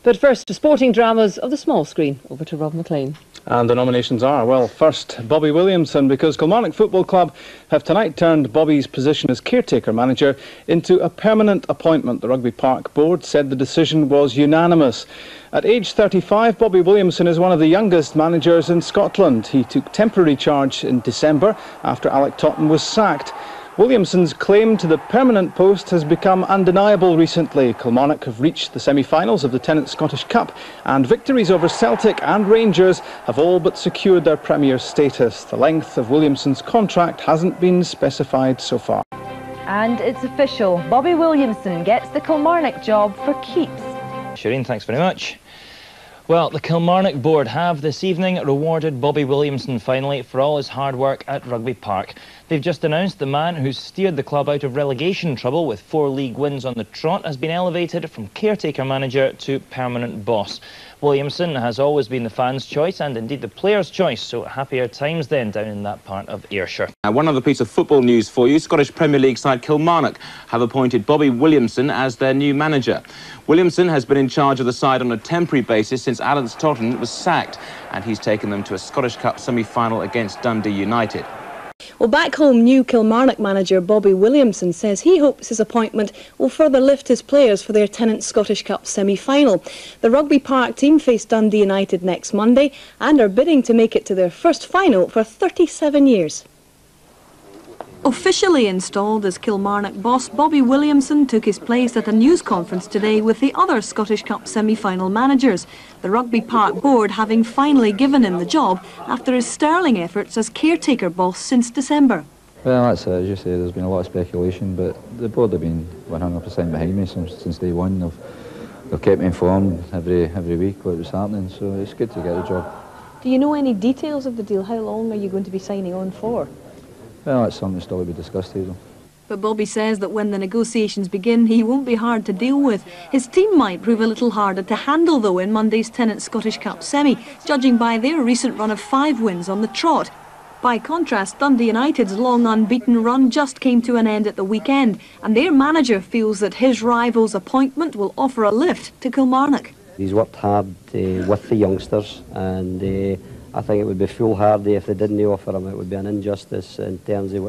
But first, to sporting dramas of the small screen. Over to Rob McLean. And the nominations are, well, first, Bobby Williamson, because Kilmarnock Football Club have tonight turned Bobby's position as caretaker manager into a permanent appointment. The Rugby Park Board said the decision was unanimous. At age 35, Bobby Williamson is one of the youngest managers in Scotland. He took temporary charge in December after Alec Totten was sacked. Williamson's claim to the permanent post has become undeniable recently. Kilmarnock have reached the semi-finals of the Tennent Scottish Cup, and victories over Celtic and Rangers have all but secured their Premier status. The length of Williamson's contract hasn't been specified so far. And it's official. Bobby Williamson gets the Kilmarnock job for keeps. Shireen, thanks very much. Well, the Kilmarnock board have this evening rewarded Bobby Williamson finally for all his hard work at Rugby Park. They've just announced the man who steered the club out of relegation trouble with 4 league wins on the trot has been elevated from caretaker manager to permanent boss. Williamson has always been the fans' choice and indeed the players' choice, so happier times then down in that part of Ayrshire. One other piece of football news for you. Scottish Premier League side Kilmarnock have appointed Bobby Williamson as their new manager. Williamson has been in charge of the side on a temporary basis since Alec Totten was sacked, and he's taken them to a Scottish Cup semi-final against Dundee United. Well, back home, new Kilmarnock manager Bobby Williamson says he hopes his appointment will further lift his players for their Tennent Scottish Cup semi-final. The Rugby Park team face Dundee United next Monday and are bidding to make it to their first final for 37 years. Officially installed as Kilmarnock boss, Bobby Williamson took his place at a news conference today with the other Scottish Cup semi-final managers, the Rugby Park board having finally given him the job after his sterling efforts as caretaker boss since December. Well, that's it, as you say, there's been a lot of speculation, but the board have been 100% behind me since day one. They've kept me informed every week what was happening, so it's good to get the job. Do you know any details of the deal? How long are you going to be signing on for? Well, that's something still to be discussed, Hazel. But Bobby says that when the negotiations begin, he won't be hard to deal with. His team might prove a little harder to handle, though, in Monday's Tennent Scottish Cup semi, judging by their recent run of 5 wins on the trot. By contrast, Dundee United's long unbeaten run just came to an end at the weekend, and their manager feels that his rival's appointment will offer a lift to Kilmarnock. He's worked hard with the youngsters, and I think it would be foolhardy if they didn't offer him. It would be an injustice in terms of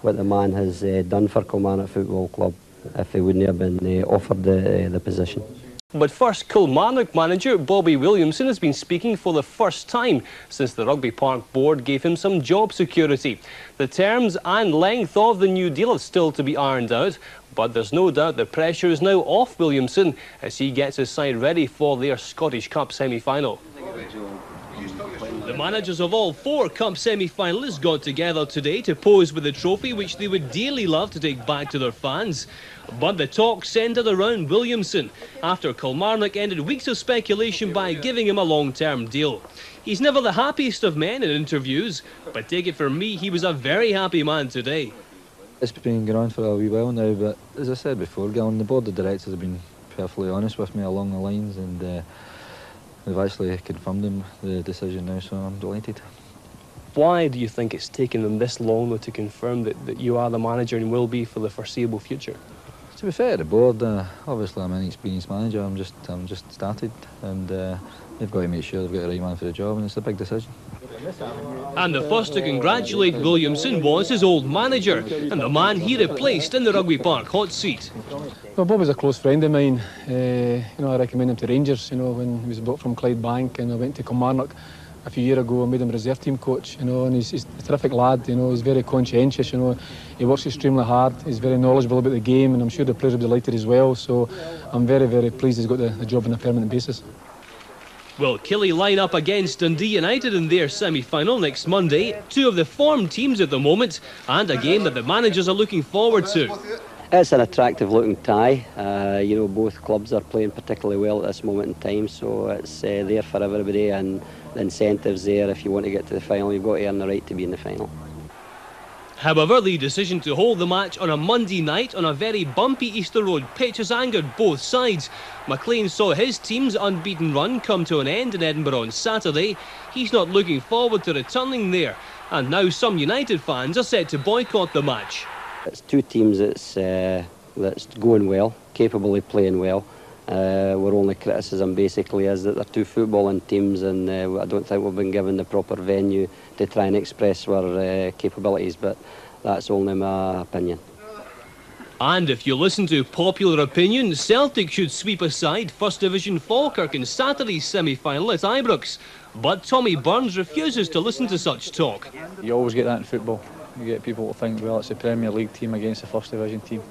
what the man has done for Kilmarnock Football Club if he wouldn't have been offered the position. But first, Kilmarnock manager Bobby Williamson has been speaking for the first time since the Rugby Park board gave him some job security. The terms and length of the new deal are still to be ironed out, but there's no doubt the pressure is now off Williamson as he gets his side ready for their Scottish Cup semi-final. The managers of all 4 Cup semi-finalists got together today to pose with the trophy which they would dearly love to take back to their fans. But the talk centred around Williamson after Kilmarnock ended weeks of speculation by giving him a long-term deal. He's never the happiest of men in interviews, but take it from me, he was a very happy man today. It's been going on for a wee while now, but as I said before, Gillen, the board of directors have been perfectly honest with me along the lines, and they've actually confirmed the decision now, so I'm delighted. Why do you think it's taken them this long though to confirm that you are the manager and will be for the foreseeable future? To be fair to the board, obviously I'm an inexperienced manager. I'm just started, and they've got to make sure they've got the right man for the job, and it's a big decision. And the first to congratulate Williamson was his old manager and the man he replaced in the Rugby Park hot seat. Well, Bob was a close friend of mine. I recommended him to Rangers, when he was bought from Clydebank, and I went to Kilmarnock a few years ago and made him reserve team coach, and he's a terrific lad, he's very conscientious, he works extremely hard, he's very knowledgeable about the game, and I'm sure the players will be delighted as well, so I'm very, very pleased he's got the job on a permanent basis. Will Killie line up against Dundee United in their semi-final next Monday? 2 of the form teams at the moment, and a game that the managers are looking forward to. It's an attractive looking tie. Both clubs are playing particularly well at this moment in time, so it's there for everybody, and the incentives there. If you want to get to the final, you've got to earn the right to be in the final. However, the decision to hold the match on a Monday night on a very bumpy Easter Road pitch has angered both sides. McLean saw his team's unbeaten run come to an end in Edinburgh on Saturday. He's not looking forward to returning there, and now some United fans are set to boycott the match. It's 2 teams that's going well, capable of playing well, Our only criticism basically is that they're two footballing teams, and I don't think we've been given the proper venue to try and express our capabilities, but that's only my opinion. And if you listen to popular opinion, Celtic should sweep aside First Division Falkirk in Saturday's semi-final at Ibrox. But Tommy Burns refuses to listen to such talk. You always get that in football. You get people to think, well, it's a Premier League team against a First Division team.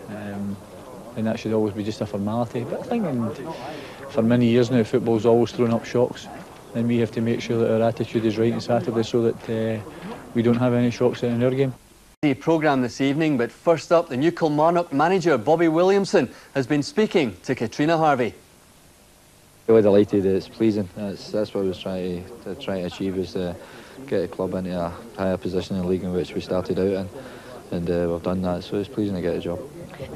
And that should always be just a formality. But I think for many years now, football's always thrown up shocks. And we have to make sure that our attitude is right on Saturday so that we don't have any shocks in our game. The programme this evening, but first up, the new Kilmarnock manager, Bobby Williamson, has been speaking to Katrina Harvey. Really delighted. It's pleasing. That's what I was trying to achieve, was to get the club into a higher position in the league in which we started out in, and we've done that. So it's pleasing to get the job.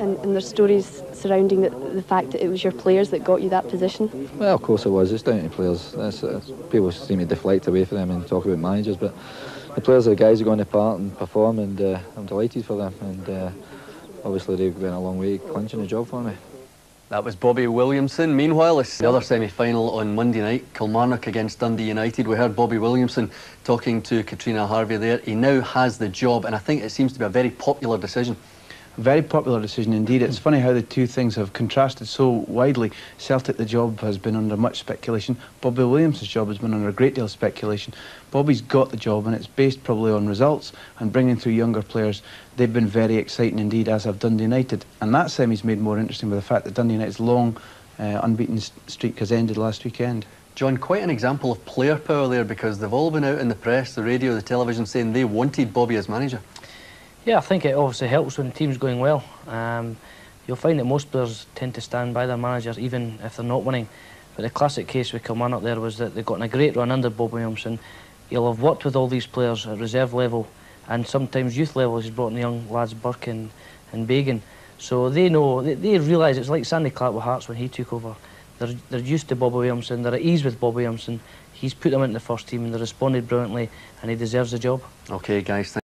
And there's stories surrounding the fact that it was your players that got you that position. Well, of course it was. It's down to players. People seem to deflect away from them and talk about managers, but the players are the guys who go on the part and perform, and I'm delighted for them. And obviously they've been a long way clinching the job for me. That was Bobby Williamson. Meanwhile, it's the other semi-final on Monday night, Kilmarnock against Dundee United. We heard Bobby Williamson talking to Katrina Harvey there. He now has the job, and I think it seems to be a very popular decision. Very popular decision indeed. It's funny how the two things have contrasted so widely. Celtic, the job has been under much speculation. Bobby Williamson's job has been under a great deal of speculation. Bobby's got the job, and it's based probably on results and bringing through younger players. They've been very exciting indeed, as have Dundee United. And that semi's made more interesting by the fact that Dundee United's long unbeaten streak has ended last weekend. John, quite an example of player power there, because they've all been out in the press, the radio, the television, saying they wanted Bobby as manager. Yeah, I think it obviously helps when the team's going well. You'll find that most players tend to stand by their managers even if they're not winning. But the classic case with Kilmarnock there was that they've gotten a great run under Bob Williamson. He'll have worked with all these players at reserve level and sometimes youth level. He's brought in the young lads Burke and Bagan. So they know, they realise it's like Sandy Clark with Hearts when he took over. They're used to Bob Williamson, they're at ease with Bob Williamson. He's put them into the first team and they responded brilliantly, and he deserves the job. OK, guys.